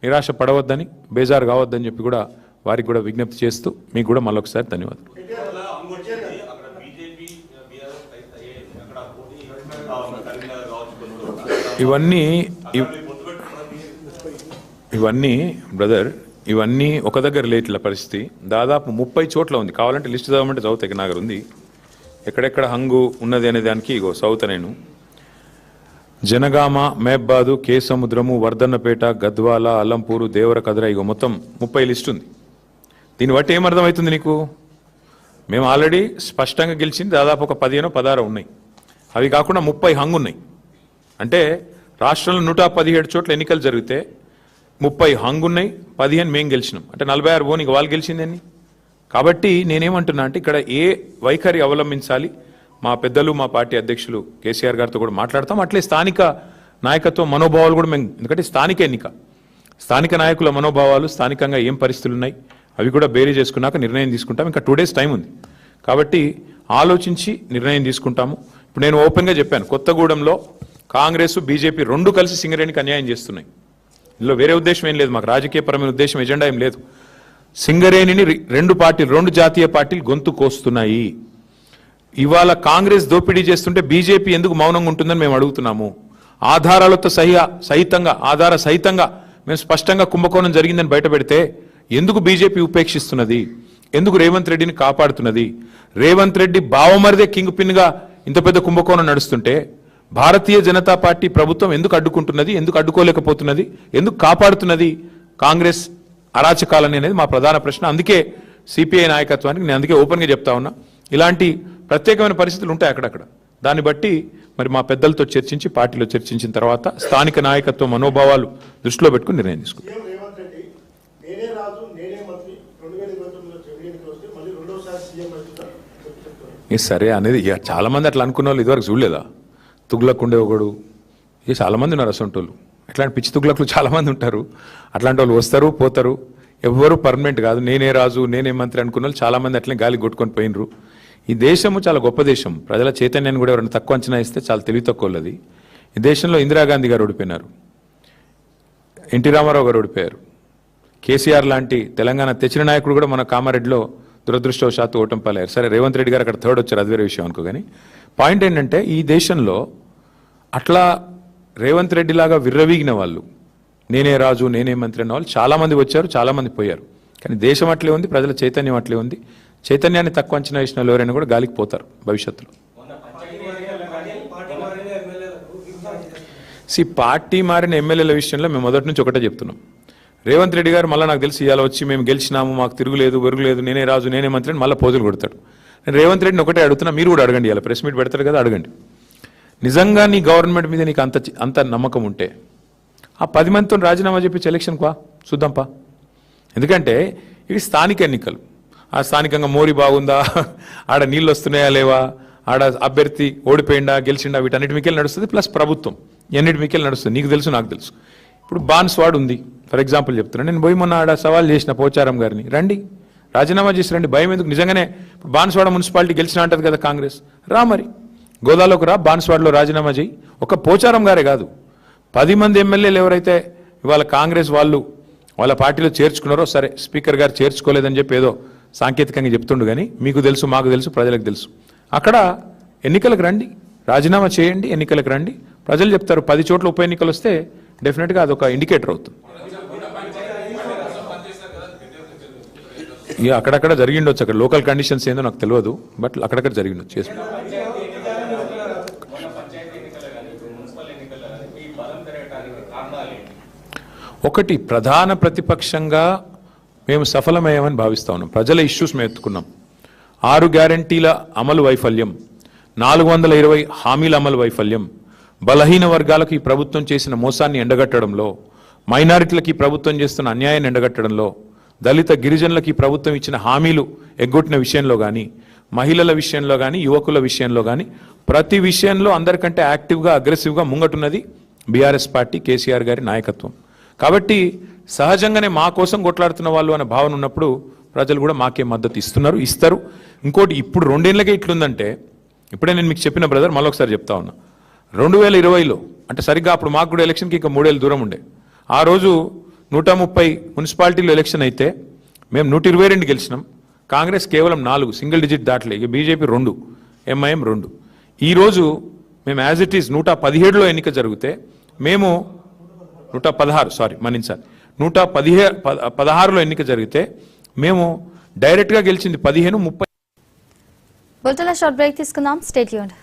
నిరాశ పడవద్దని, బేజారు కావద్దని చెప్పి కూడా వారికి కూడా విజ్ఞప్తి చేస్తూ మీకు కూడా మళ్ళొకసారి ధన్యవాదాలు. ఇవన్నీ బ్రదర్, ఇవన్నీ ఒక దగ్గర లేట్ల పరిస్థితి దాదాపు 30 చోట్ల ఉంది. కావాలంటే లిస్ట్ చదవమంటే చదువుతా. నగర్ ఉంది, ఎక్కడెక్కడ హంగు ఉన్నది అనే దానికి ఇగో చదువుతా నేను. జనగామ, మేబ్బాదు, కే సముద్రము, వర్ధన్నపేట, గద్వాల, అల్లంపూరు, దేవరకద్ర, ఇగో మొత్తం 30 లిస్టు ఉంది. దీన్ని బట్టి ఏమర్థమవుతుంది నీకు? మేము ఆల్రెడీ స్పష్టంగా గెలిచింది దాదాపు ఒక 15-16 ఉన్నాయి. అవి కాకుండా 30 హంగు ఉన్నాయి. అంటే రాష్ట్రంలో 117 చోట్ల ఎన్నికలు జరిగితే 30 హంగు ఉన్నాయి, 15 మేము గెలిచినాం. అంటే 46 పోనీ వాళ్ళు గెలిచిందని. కాబట్టి నేనేమంటున్నా అంటే ఇక్కడ ఏ వైఖరి అవలంబించాలి, మా పెద్దలు, మా పార్టీ అధ్యక్షులు కేసీఆర్ గారితో కూడా మాట్లాడతాం. అట్లే స్థానిక నాయకత్వ మనోభావాలు కూడా మేము, ఎందుకంటే స్థానిక ఎన్నిక, స్థానిక నాయకుల మనోభావాలు, స్థానికంగా ఏం పరిస్థితులు ఉన్నాయి అవి కూడా బేరీ చేసుకున్నాక నిర్ణయం తీసుకుంటాం. ఇంకా 2 days టైం ఉంది కాబట్టి ఆలోచించి నిర్ణయం తీసుకుంటాము. ఇప్పుడు నేను ఓపెన్గా చెప్పాను, కొత్తగూడెంలో కాంగ్రెస్, బీజేపీ 2 కలిసి సింగరేణికి అన్యాయం చేస్తున్నాయి. ఇందులో వేరే ఉద్దేశం ఏం లేదు, మాకు రాజకీయపరమైన ఉద్దేశం, ఎజెండా ఏం లేదు. సింగరేణిని 2 జాతీయ పార్టీలు గొంతు కోస్తున్నాయి. ఇవాళ కాంగ్రెస్ దోపిడీ చేస్తుంటే బీజేపీ ఎందుకు మౌనంగా ఉంటుందని మేము అడుగుతున్నాము. ఆధారాలతో ఆధార సహితంగా మేము స్పష్టంగా కుంభకోణం జరిగిందని బయటపెడితే ఎందుకు బీజేపీ ఉపేక్షిస్తున్నది? ఎందుకు రేవంత్ రెడ్డిని కాపాడుతున్నది? రేవంత్ రెడ్డి బావమరిదే కింగ్ పిన్గా ఇంత పెద్ద కుంభకోణం నడుస్తుంటే భారతీయ జనతా పార్టీ ప్రభుత్వం ఎందుకు అడ్డుకుంటున్నది? ఎందుకు అడ్డుకోలేకపోతున్నది? ఎందుకు కాపాడుతున్నది కాంగ్రెస్ అరాచకాలని అనేది మా ప్రధాన ప్రశ్న. అందుకే సిపిఐ నాయకత్వానికి నేను అందుకే ఓపెన్గా చెప్తా ఉన్నా, ఇలాంటి ప్రత్యేకమైన పరిస్థితులు ఉంటాయి అక్కడక్కడ. దాన్ని బట్టి మరి మా పెద్దలతో చర్చించి, పార్టీలో చర్చించిన తర్వాత స్థానిక నాయకత్వ మనోభావాలు దృష్టిలో పెట్టుకుని నిర్ణయం తీసుకుంటాం. సరే అనేది చాలా మంది అట్లా అనుకున్న వాళ్ళు ఇదివరకు చూడలేదా? తుగ్లక్ ఉండేవాడు, ఇక చాలా మంది ఉన్నారు అసంటోళ్ళు. ఇట్లాంటి పిచ్చి తుగ్లక్లు చాలా మంది ఉంటారు. అట్లాంటి వాళ్ళు వస్తారు, పోతారు. ఎవ్వరూ పర్మనెంట్ కాదు. నేనే రాజు, నేనే మంత్రి అనుకున్న వాళ్ళు చాలా మంది అట్లనే గాలి కొట్టుకొని పోయినరు. ఈ దేశము చాలా గొప్ప దేశం. ప్రజల చైతన్యాన్ని కూడా ఎవరైనా తక్కువ అంచనా ఇస్తే చాలా తెలివి తక్కువది. ఈ దేశంలో ఇందిరాగాంధీ గారు ఓడిపోయినారు, ఎన్టీ రామారావు గారు ఓడిపోయారు, కేసీఆర్ లాంటి తెలంగాణ తెచ్చిన నాయకుడు కూడా మన కామారెడ్డిలో దురదృష్టవశాత్తు ఓటమి పాలయ్యారు. సరే, రేవంత్ రెడ్డి గారు అక్కడ 3rd వచ్చారు, అది వేరే విషయం అనుకో. కానీ పాయింట్ ఏంటంటే ఈ దేశంలో అట్లా రేవంత్ రెడ్డి లాగా విర్రవీగిన వాళ్ళు, నేనే రాజు, నేనే మంత్రి అన్న వాళ్ళు చాలామంది వచ్చారు, చాలామంది పోయారు. కానీ దేశం అట్లే ఉంది, ప్రజల చైతన్యం అట్లే ఉంది. చైతన్యాన్ని తక్కువ అంచనా వేసిన వాళ్ళు ఎవరైనా కూడా గాలికి పోతారు భవిష్యత్తులో. పార్టీ మారిన ఎమ్మెల్యేల విషయంలో మేము మొదటి నుంచి ఒకటే చెప్తున్నాం. రేవంత్ రెడ్డి గారు మళ్ళీ నాకు తెలిసి ఇవాళ వచ్చి మేము గెలిచినాము, మాకు తిరుగులేదు, వెరుగులేదు, నేనే రాజు, నేనే మంత్రి అని మళ్ళీ పోజులు కొడతాడు. నేను రేవంత్ రెడ్డిని ఒకటే అడుగుతున్నా, మీరు కూడా అడగండి. ఇలా ప్రెస్ మీట్ పెడతారు కదా, అడగండి. నిజంగా నీ గవర్నమెంట్ మీద నీకు అంత నమ్మకం ఉంటే ఆ 10 మందితో రాజీనామా చెప్పించి ఎలక్షన్కి చూద్దాంపా. ఎందుకంటే ఇవి స్థానిక ఎన్నికలు. ఆ స్థానికంగా మోరీ బాగుందా, ఆడ నీళ్ళు వస్తున్నాయా లేవా, ఆడ అభ్యర్థి ఓడిపోయిందా గెలిచిండా, వీటన్నిటి మీకెళ్ళి నడుస్తుంది. ప్లస్ ప్రభుత్వం ఎన్నిటి మీకెళ్ళి నడుస్తుంది. నీకు తెలుసు, నాకు తెలుసు. ఇప్పుడు బాన్స్వాడ్ ఉంది, ఫర్ ఎగ్జాంపుల్ చెప్తున్నాను. నేను పోయి మొన్న ఆడ సవాల్ చేసిన పోచారం గారిని, రండి రాజీనామా చేసి రండి, భయం ఎందుకు? నిజంగానే ఇప్పుడు బాన్స్వాడ మున్సిపాలిటీ గెలిచిన అంటది కదా కాంగ్రెస్, రా మరి గోదాలోకి రా, బాన్స్వాడలో రాజీనామా చేయి. ఒక పోచారం గారే కాదు, 10 మంది ఎమ్మెల్యేలు ఎవరైతే ఇవాళ కాంగ్రెస్ వాళ్ళు వాళ్ళ పార్టీలో చేర్చుకున్నారో, సరే స్పీకర్ గారు చేర్చుకోలేదని చెప్పి ఏదో సాంకేతికంగా చెప్తుండు. కానీ మీకు తెలుసు, మాకు తెలుసు, ప్రజలకు తెలుసు. అక్కడ ఎన్నికలకు రండి, రాజీనామా చేయండి, ఎన్నికలకు రండి, ప్రజలు చెప్తారు. 10 చోట్ల ఉప ఎన్నికలు వస్తే డెఫినెట్గా అదొక ఇండికేటర్ అవుతుంది. ఇక అక్కడక్కడ జరిగిండొచ్చు, అక్కడ లోకల్ కండిషన్స్ ఏందో నాకు తెలియదు, బట్ అక్కడక్కడ జరిగిండొచ్చు. ఒకటి, ప్రధాన ప్రతిపక్షంగా మేము సఫలమయ్యామని భావిస్తా ఉన్నాం. ప్రజల ఇష్యూస్ మేము ఎత్తుకున్నాం. 6 గ్యారంటీల అమలు వైఫల్యం, 420 హామీల అమలు వైఫల్యం, బలహీన వర్గాలకు ఈ ప్రభుత్వం చేసిన మోసాన్ని ఎండగట్టడంలో, మైనారిటీలకు ఈ ప్రభుత్వం చేస్తున్న అన్యాయాన్ని ఎండగట్టడంలో, దళిత గిరిజనులకు ఈ ప్రభుత్వం ఇచ్చిన హామీలు ఎగ్గొట్టిన విషయంలో కానీ, మహిళల విషయంలో కానీ, యువకుల విషయంలో కానీ, ప్రతి విషయంలో అందరికంటే యాక్టివ్గా, అగ్రెసివ్గా ముంగటున్నది బీఆర్ఎస్ పార్టీ, కేసీఆర్ గారి నాయకత్వం. కాబట్టి సహజంగానే మా కోసం కొట్లాడుతున్న వాళ్ళు అనే భావన ఉన్నప్పుడు ప్రజలు కూడా మాకే మద్దతు ఇస్తారు. ఇంకోటి, ఇప్పుడు 2 ఏళ్ళకే ఇట్లుందంటే, ఇప్పుడే నేను మీకు చెప్పిన బ్రదర్, మళ్ళొకసారి చెప్తా ఉన్నా. 2020లో అంటే సరిగ్గా అప్పుడు మాకు కూడా ఎలక్షన్కి ఇంకా 3 ఏళ్ళు దూరం ఉండే. ఆ రోజు 130 మున్సిపాలిటీలో ఎలక్షన్ అయితే మేము 122 గెలిచినాం. కాంగ్రెస్ కేవలం 4, సింగిల్ డిజిట్ దాటలే. ఇక బీజేపీ 2, ఎంఐఎం 2. ఈరోజు మేము యాజ్ ఇట్ ఈస్ 117లో ఎన్నిక జరిగితే మేము 116 మన్నించాలి 116లో ఎన్నిక జరిగితే మేము డైరెక్ట్గా గెలిచింది 15-30. బులెటిన్లో షార్ట్ బ్రేక్ తీసుకుందాం. Stay tuned.